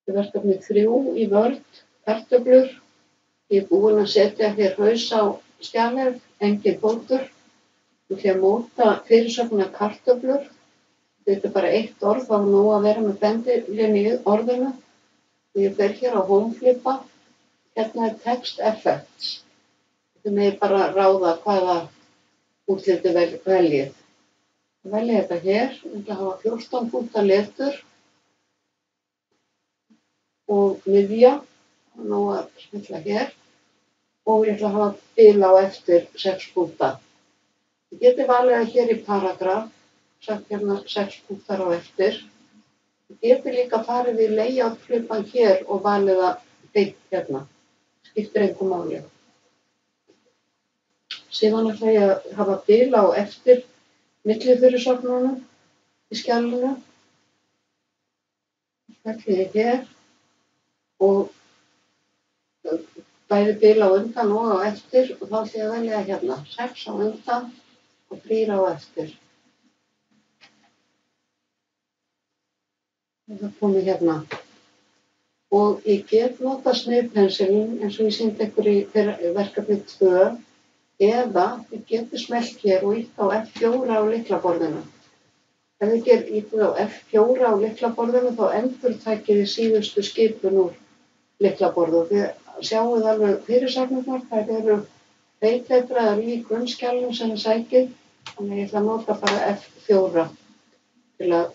Verkefni 3 í Word, kartöflur. Ég búin að setja hér haus á skjalið, engin fótur. Ég ætla að móta fyrirsögna kartöflur. Þetta bara eitt orð, þá nú að vera með bendilinn í orðinu. Ég fer hér á Homeflipa. Hérna text effects. Þetta með bara ráða hvaða útliti veljið. Velja þetta hér. Ég ætla að hafa 14 punkta letur. Og miðja, nú að smilla hér, og ég ætla að hafa bil á eftir 6 punkta. Ég geti valið hér í paragraf, sagt hérna 6 punktar á eftir. Ég geti líka farið í layout flipan hér og valið að beint hérna, skiptir engu máli. Síðan ætla ég að hafa bil á eftir millifyrirsögnunum í skjalinu. Smelli ég hér. Og bæði bil á undan og á eftir og þá ætla ég að velja hérna 6 á undan og 3 á eftir. Það komið hérna. Og ég get nota sneiðpensilinn eins og ég sýndi ykkur í verkefni 2 eða ég geti smellt hér og ýtt á F4 á lyklaborðinu. Ef ég ýtti á F4 á lyklaborðinu þá endurtækið þið síðustu skipun úr lyklaborðu. Þið sjáuð alveg fyrirsagnirnar, þær eru veikletraðar í grunnskjalinu sem þið sækið. Þannig ég ætla að nota bara F4 til að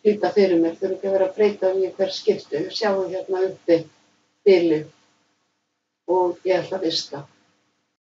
flýta fyrir mér. Þurfi ekki að vera að breyta í hver skipti. Þið sjáuð hérna uppi bilið og ég ætla að vista.